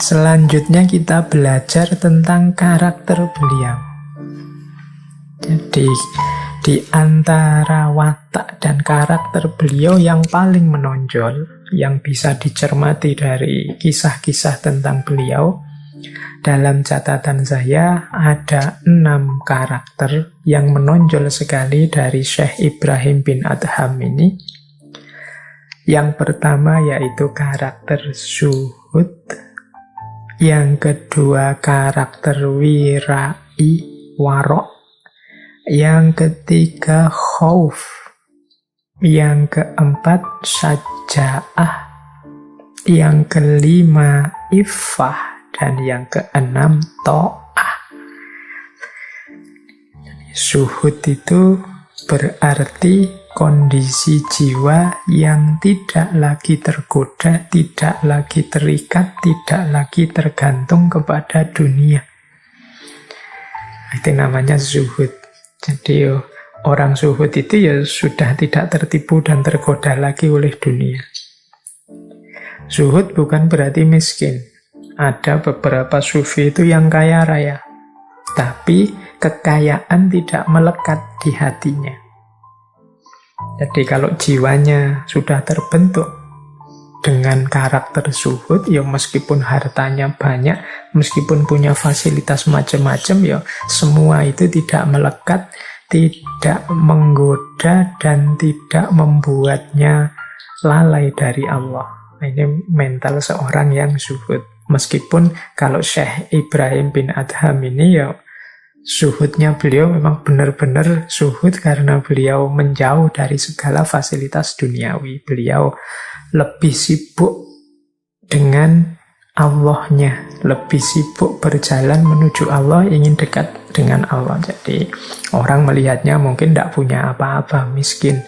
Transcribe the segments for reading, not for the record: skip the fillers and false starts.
Selanjutnya kita belajar tentang karakter beliau. Jadi di antara watak dan karakter beliau yang paling menonjol, yang bisa dicermati dari kisah-kisah tentang beliau, dalam catatan saya ada 6 karakter yang menonjol sekali dari Syekh Ibrahim bin Adham ini. Yang pertama yaitu karakter zuhud, yang kedua karakter wirai, warok, yang ketiga khauf, yang keempat syaja'ah, yang kelima iffah, dan yang keenam ta'ah. Zuhud itu berarti kondisi jiwa yang tidak lagi tergoda, tidak lagi terikat, tidak lagi tergantung kepada dunia. Itu namanya zuhud. Jadi orang zuhud itu ya sudah tidak tertipu dan tergoda lagi oleh dunia. Zuhud bukan berarti miskin. Ada beberapa sufi itu yang kaya raya, tapi kekayaan tidak melekat di hatinya. Jadi kalau jiwanya sudah terbentuk dengan karakter zuhud, ya meskipun hartanya banyak, meskipun punya fasilitas macam-macam, ya semua itu tidak melekat, tidak menggoda, dan tidak membuatnya lalai dari Allah. Ini mental seorang yang zuhud. Meskipun kalau Syekh Ibrahim bin Adham ini ya zuhudnya beliau memang benar-benar zuhud karena beliau menjauh dari segala fasilitas duniawi. Beliau lebih sibuk dengan Allahnya, lebih sibuk berjalan menuju Allah, ingin dekat dengan Allah. Jadi orang melihatnya mungkin tidak punya apa-apa, miskin.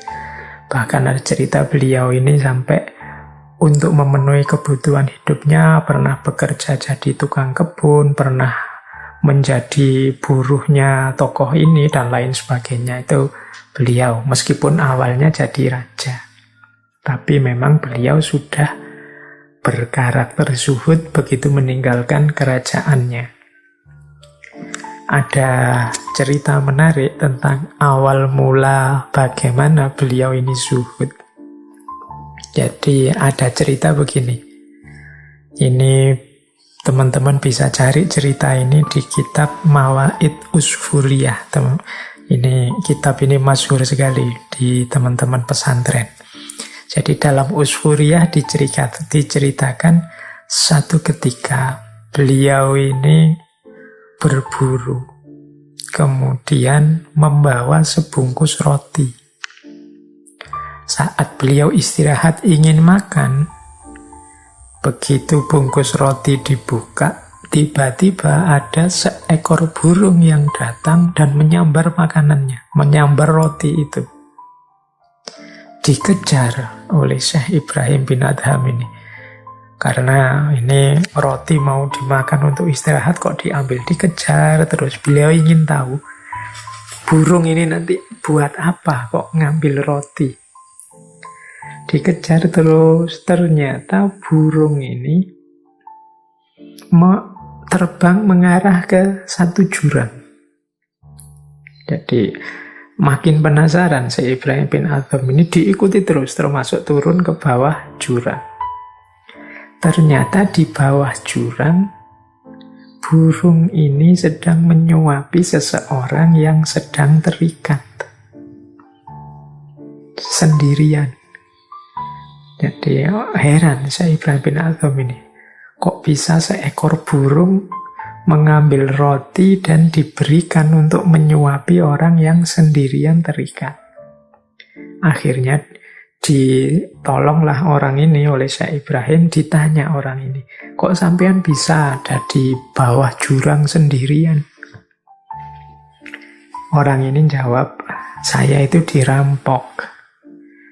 Bahkan ada cerita beliau ini sampai untuk memenuhi kebutuhan hidupnya pernah bekerja jadi tukang kebun, pernah menjadi buruhnya tokoh ini, dan lain sebagainya. Itu beliau, meskipun awalnya jadi raja. Tapi memang beliau sudah berkarakter zuhud begitu meninggalkan kerajaannya. Ada cerita menarik tentang awal mula bagaimana beliau ini zuhud. Jadi ada cerita begini. Ini teman-teman bisa cari cerita ini di kitab Mawaid Usfuriyah. Ini kitab ini masyhur sekali di teman-teman pesantren. Jadi dalam Usfuriyah diceritakan satu ketika beliau ini berburu, kemudian membawa sebungkus roti. Saat beliau istirahat ingin makan, begitu bungkus roti dibuka, tiba-tiba ada seekor burung yang datang dan menyambar makanannya, menyambar roti itu. Dikejar oleh Syekh Ibrahim bin Adham ini. Karena ini roti mau dimakan untuk istirahat kok diambil, dikejar terus. Beliau ingin tahu, burung ini nanti buat apa kok ngambil roti. Dikejar terus, ternyata burung ini terbang mengarah ke satu jurang. Jadi makin penasaran si Ibrahim bin Adham ini, diikuti terus, termasuk turun ke bawah jurang. Ternyata di bawah jurang, burung ini sedang menyuapi seseorang yang sedang terikat sendirian. Jadi heran saya Ibrahim bin Adham ini, kok bisa seekor burung mengambil roti dan diberikan untuk menyuapi orang yang sendirian terikat. Akhirnya ditolonglah orang ini oleh Syekh Ibrahim, ditanya orang ini, kok sampean bisa ada di bawah jurang sendirian? Orang ini jawab, saya itu dirampok.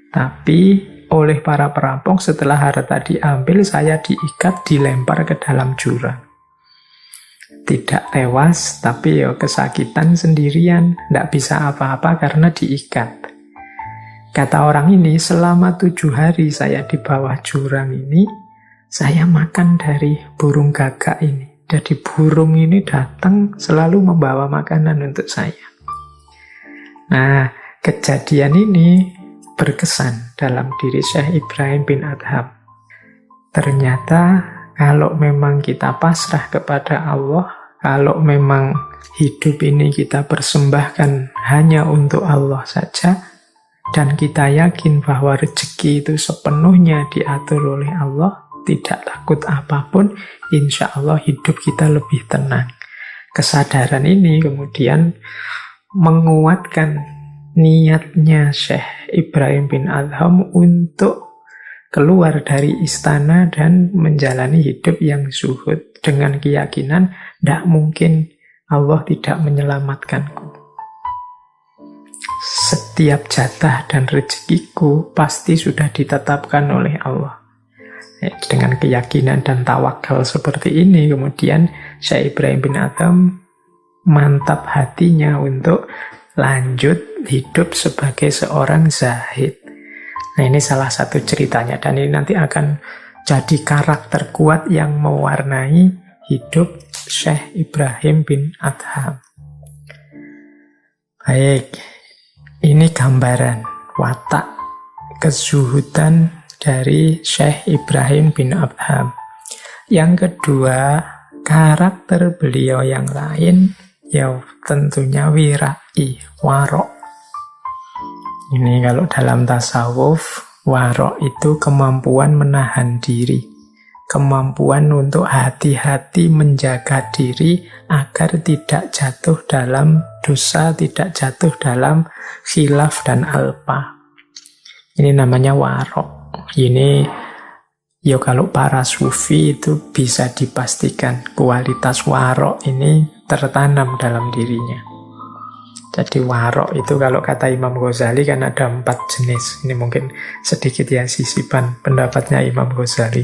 Tapi oleh para perampok setelah harta diambil, saya diikat, dilempar ke dalam jurang. Tidak tewas, tapi ya kesakitan sendirian, tidak bisa apa-apa karena diikat. Kata orang ini, selama 7 hari saya di bawah jurang ini, saya makan dari burung gagak ini. Jadi burung ini datang selalu membawa makanan untuk saya. Nah, kejadian ini berkesan dalam diri Syekh Ibrahim bin Adham. Ternyata kalau memang kita pasrah kepada Allah, kalau memang hidup ini kita persembahkan hanya untuk Allah saja, dan kita yakin bahwa rezeki itu sepenuhnya diatur oleh Allah, tidak takut apapun, insya Allah hidup kita lebih tenang. Kesadaran ini kemudian menguatkan niatnya Syekh Ibrahim bin Adham untuk keluar dari istana dan menjalani hidup yang zuhud dengan keyakinan tidak mungkin Allah tidak menyelamatkanku. Setiap jatah dan rezekiku pasti sudah ditetapkan oleh Allah. Dengan keyakinan dan tawakal seperti ini, kemudian Syekh Ibrahim bin Adham mantap hatinya untuk lanjut hidup sebagai seorang zahid. Nah, ini salah satu ceritanya, dan ini nanti akan jadi karakter kuat yang mewarnai hidup Syekh Ibrahim bin Adham. Baik, ini gambaran watak kezuhudan dari Syekh Ibrahim bin Adham. Yang kedua, karakter beliau yang lain, ya tentunya wirai, warok. Ini kalau dalam tasawuf, warok itu kemampuan menahan diri, kemampuan untuk hati-hati menjaga diri agar tidak jatuh dalam dosa, tidak jatuh dalam khilaf dan alpa. Ini namanya warok. Ini ya kalau para sufi itu bisa dipastikan kualitas warok ini tertanam dalam dirinya. Jadi warok itu kalau kata Imam Ghazali kan ada 4 jenis. Ini mungkin sedikit ya sisipan pendapatnya Imam Ghazali.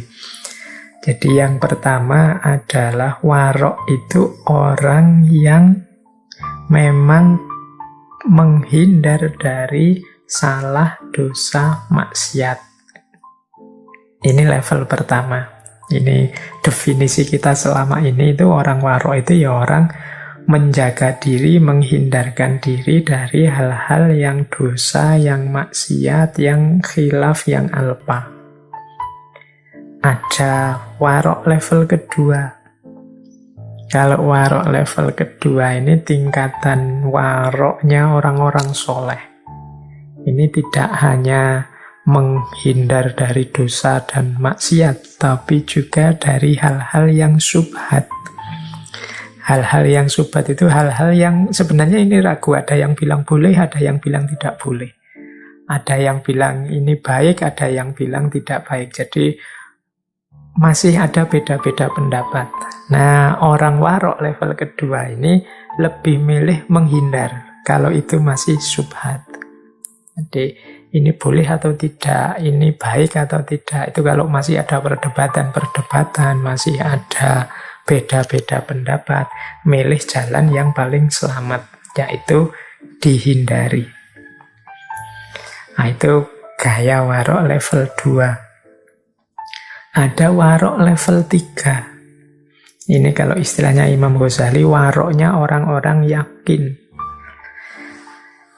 Jadi yang pertama adalah warok itu orang yang memang menghindar dari salah, dosa, maksiat. Ini level pertama. Ini definisi kita selama ini itu orang warok itu ya orang menjaga diri, menghindarkan diri dari hal-hal yang dosa, yang maksiat, yang khilaf, yang alpa. Ada warok level kedua. Kalau warok level kedua ini tingkatan waroknya orang-orang soleh. Ini tidak hanya menghindar dari dosa dan maksiat, tapi juga dari hal-hal yang syubhat. Hal-hal yang syubhat itu hal-hal yang sebenarnya ini ragu. Ada yang bilang boleh, ada yang bilang tidak boleh. Ada yang bilang ini baik, ada yang bilang tidak baik. Jadi masih ada beda-beda pendapat. Nah, orang warok level kedua ini lebih milih menghindar kalau itu masih syubhat. Jadi ini boleh atau tidak, ini baik atau tidak. Itu kalau masih ada perdebatan, masih ada beda-beda pendapat, milih jalan yang paling selamat, yaitu dihindari. Nah, itu gaya warok level 2. Ada warok level 3. Ini kalau istilahnya Imam Ghazali, waroknya orang-orang yakin.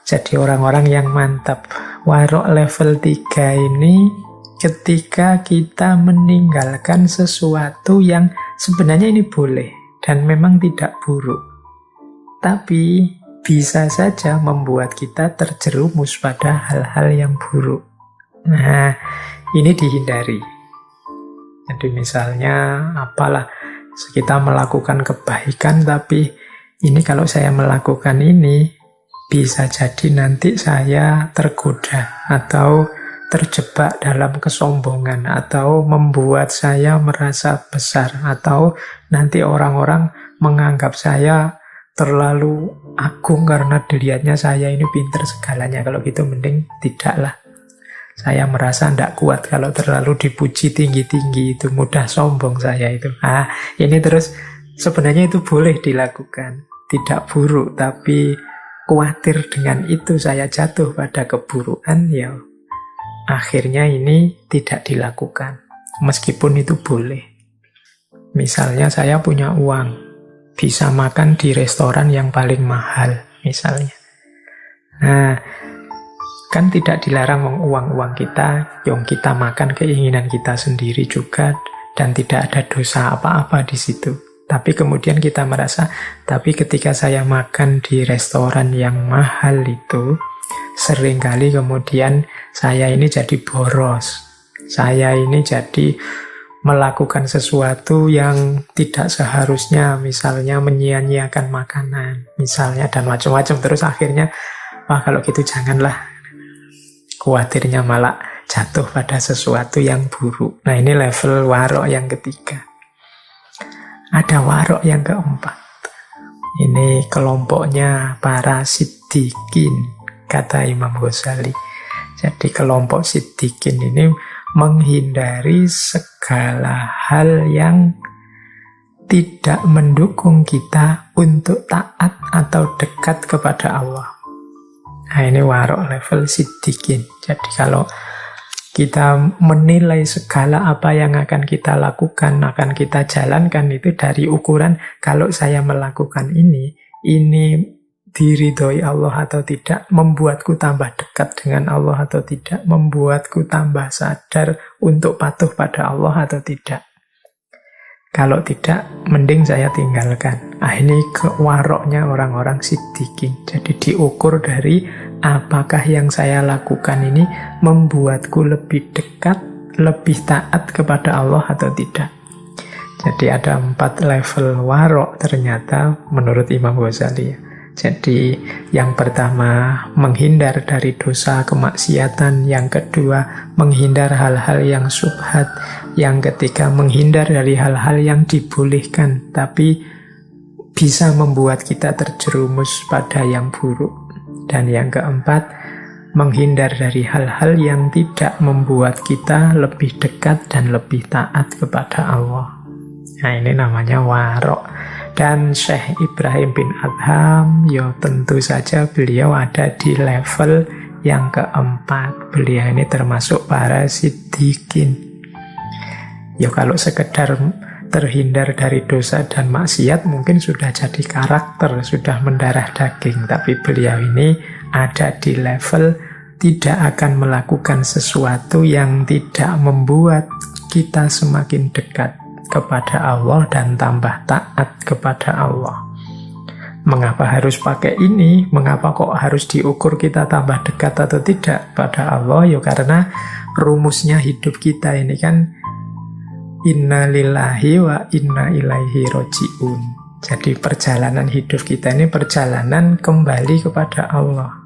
Jadi orang-orang yang mantap. Warok level 3 ini ketika kita meninggalkan sesuatu yang sebenarnya ini boleh dan memang tidak buruk, tapi bisa saja membuat kita terjerumus pada hal-hal yang buruk. Nah, ini dihindari. Jadi misalnya apalah, kita melakukan kebaikan, tapi ini kalau saya melakukan ini bisa jadi nanti saya tergoda atau terjebak dalam kesombongan atau membuat saya merasa besar atau nanti orang-orang menganggap saya terlalu agung karena dilihatnya saya ini pintar segalanya. Kalau gitu mending tidaklah. Saya merasa tidak kuat kalau terlalu dipuji tinggi-tinggi, itu mudah sombong saya itu. Ini terus sebenarnya itu boleh dilakukan, tidak buruk, tapi khawatir dengan itu saya jatuh pada keburukan, ya akhirnya ini tidak dilakukan. meskipun itu boleh. Misalnya saya punya uang, bisa makan di restoran yang paling mahal, misalnya. Nah, kan tidak dilarang uang-uang kita, yang kita makan keinginan kita sendiri juga, dan tidak ada dosa apa-apa di situ. Tapi kemudian kita merasa, tapi ketika saya makan di restoran yang mahal itu, seringkali kemudian saya ini jadi boros. Saya ini jadi melakukan sesuatu yang tidak seharusnya, misalnya menyia-nyiakan makanan, misalnya, dan macam-macam. Terus akhirnya, wah kalau gitu janganlah. Khawatirnya malah jatuh pada sesuatu yang buruk. Nah ini level warok yang ketiga. Ada warok yang keempat. Ini kelompoknya para siddiqin, kata Imam Ghazali. Jadi kelompok siddiqin ini menghindari segala hal yang tidak mendukung kita untuk taat atau dekat kepada Allah. Nah ini warok level siddiqin. Jadi kalau kita menilai segala apa yang akan kita lakukan, akan kita jalankan itu dari ukuran, kalau saya melakukan ini diridhoi Allah atau tidak, membuatku tambah dekat dengan Allah atau tidak, membuatku tambah sadar untuk patuh pada Allah atau tidak. Kalau tidak, mending saya tinggalkan. Ini kewaroknya orang-orang siddiqin. Jadi diukur dari apakah yang saya lakukan ini membuatku lebih dekat, lebih taat kepada Allah atau tidak. Jadi ada 4 level warok ternyata menurut Imam Ghazali. Jadi yang pertama menghindar dari dosa kemaksiatan, yang kedua menghindar hal-hal yang syubhat, yang ketiga menghindar dari hal-hal yang dibolehkan tapi bisa membuat kita terjerumus pada yang buruk, dan yang keempat menghindar dari hal-hal yang tidak membuat kita lebih dekat dan lebih taat kepada Allah. Nah ini namanya warok. Dan Syekh Ibrahim bin Adham, ya tentu saja beliau ada di level yang keempat. Beliau ini termasuk para siddiqin. Ya kalau sekedar terhindar dari dosa dan maksiat mungkin sudah jadi karakter, sudah mendarah daging. Tapi beliau ini ada di level tidak akan melakukan sesuatu yang tidak membuat kita semakin dekat kepada Allah dan tambah taat kepada Allah. Mengapa harus pakai ini? Mengapa kok harus diukur kita tambah dekat atau tidak pada Allah? Ya karena rumusnya hidup kita ini kan inna lillahi wa inna ilaihi roji'un. Jadi perjalanan hidup kita ini perjalanan kembali kepada Allah.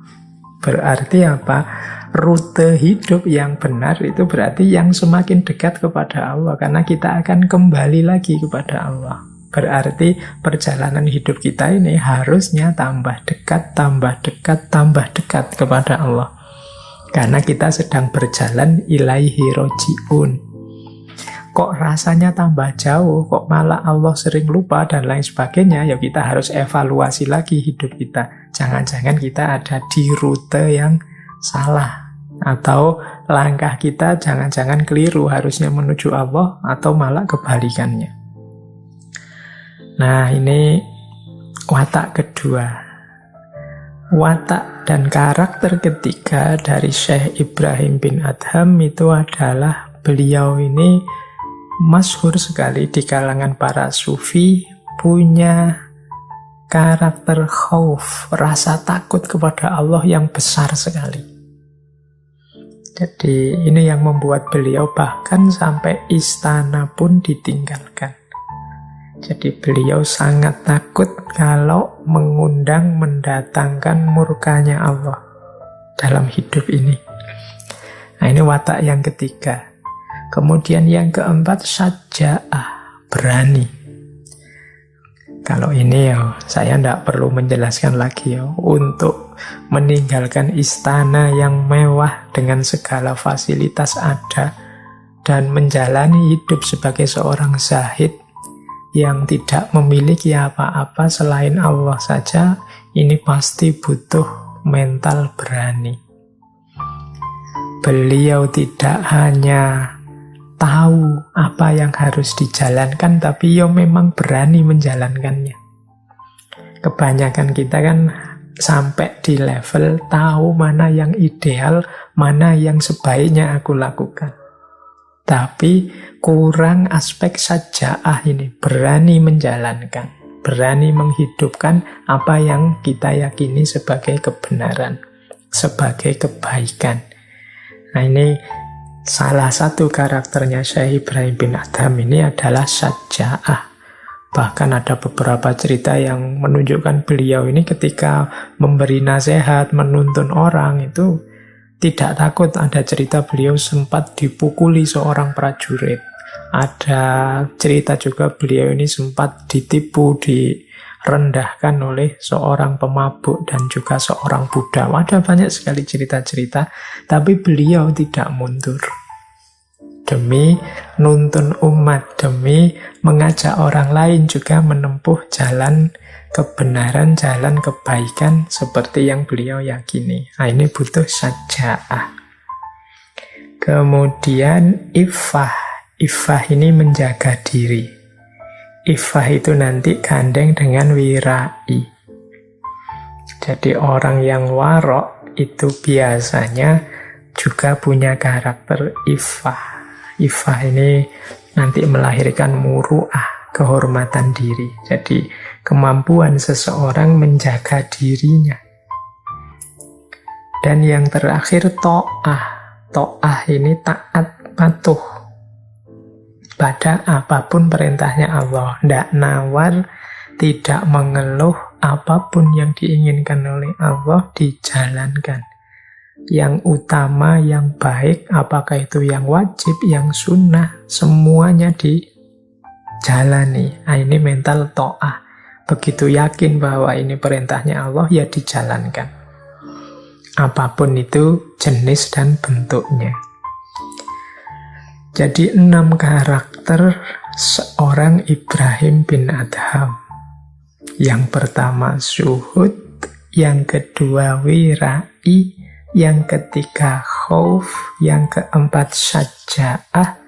Berarti apa? Rute hidup yang benar itu berarti yang semakin dekat kepada Allah, karena kita akan kembali lagi kepada Allah. Berarti perjalanan hidup kita ini harusnya tambah dekat, tambah dekat, tambah dekat kepada Allah, karena kita sedang berjalan ilaihi roji'un. Kok rasanya tambah jauh, kok malah Allah sering lupa dan lain sebagainya, ya kita harus evaluasi lagi hidup kita. Jangan-jangan kita ada di rute yang salah, atau langkah kita jangan-jangan keliru, harusnya menuju Allah atau malah kebalikannya. Nah ini watak kedua. Watak dan karakter ketiga dari Syekh Ibrahim bin Adham itu adalah beliau ini masyhur sekali di kalangan para sufi, punya karakter khauf, rasa takut kepada Allah yang besar sekali. Jadi ini yang membuat beliau bahkan sampai istana pun ditinggalkan. Jadi beliau sangat takut kalau mengundang, mendatangkan murkanya Allah dalam hidup ini. Nah ini watak yang ketiga. Kemudian yang keempat, syaja'ah, berani. Kalau ini ya, saya tidak perlu menjelaskan lagi ya. Untuk meninggalkan istana yang mewah dengan segala fasilitas ada, dan menjalani hidup sebagai seorang zahid yang tidak memiliki apa-apa selain Allah saja, ini pasti butuh mental berani. Beliau tidak hanya tahu apa yang harus dijalankan, tapi yo memang berani menjalankannya. Kebanyakan kita kan sampai di level tahu mana yang ideal, mana yang sebaiknya aku lakukan. Tapi kurang aspek saja'ah ini, berani menjalankan, berani menghidupkan apa yang kita yakini sebagai kebenaran, sebagai kebaikan. Nah, ini salah satu karakternya Syekh Ibrahim bin Adham ini adalah saja'ah. Bahkan ada beberapa cerita yang menunjukkan beliau ini ketika memberi nasihat, menuntun orang itu tidak takut. Ada cerita beliau sempat dipukuli seorang prajurit. Ada cerita juga beliau ini sempat ditipu, direndahkan oleh seorang pemabuk dan juga seorang budak. Ada banyak sekali cerita-cerita, tapi beliau tidak mundur. Demi nuntun umat, demi mengajak orang lain juga menempuh jalan kebenaran, jalan kebaikan seperti yang beliau yakini. Nah, ini butuh saja'ah. Kemudian iffah. Iffah ini menjaga diri. Iffah itu nanti gandeng dengan wirai. Jadi orang yang warok itu biasanya juga punya karakter iffah. Iffah ini nanti melahirkan muru'ah, kehormatan diri. Jadi kemampuan seseorang menjaga dirinya. Dan yang terakhir to'ah. To'ah ini taat, patuh pada apapun perintahnya Allah. Tidak nawar, tidak mengeluh, apapun yang diinginkan oleh Allah dijalankan. Yang utama, yang baik, apakah itu yang wajib, yang sunnah, semuanya dijalani. Nah, ini mental to'ah. Begitu yakin bahwa ini perintahnya Allah, ya dijalankan. Apapun itu jenis dan bentuknya. Jadi 6 karakter seorang Ibrahim bin Adham. Yang pertama zuhud, yang kedua wirai, yang ketiga khauf, yang keempat saja'ah,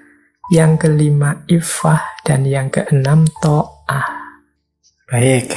yang kelima iffah, dan yang keenam to'ah. Baik.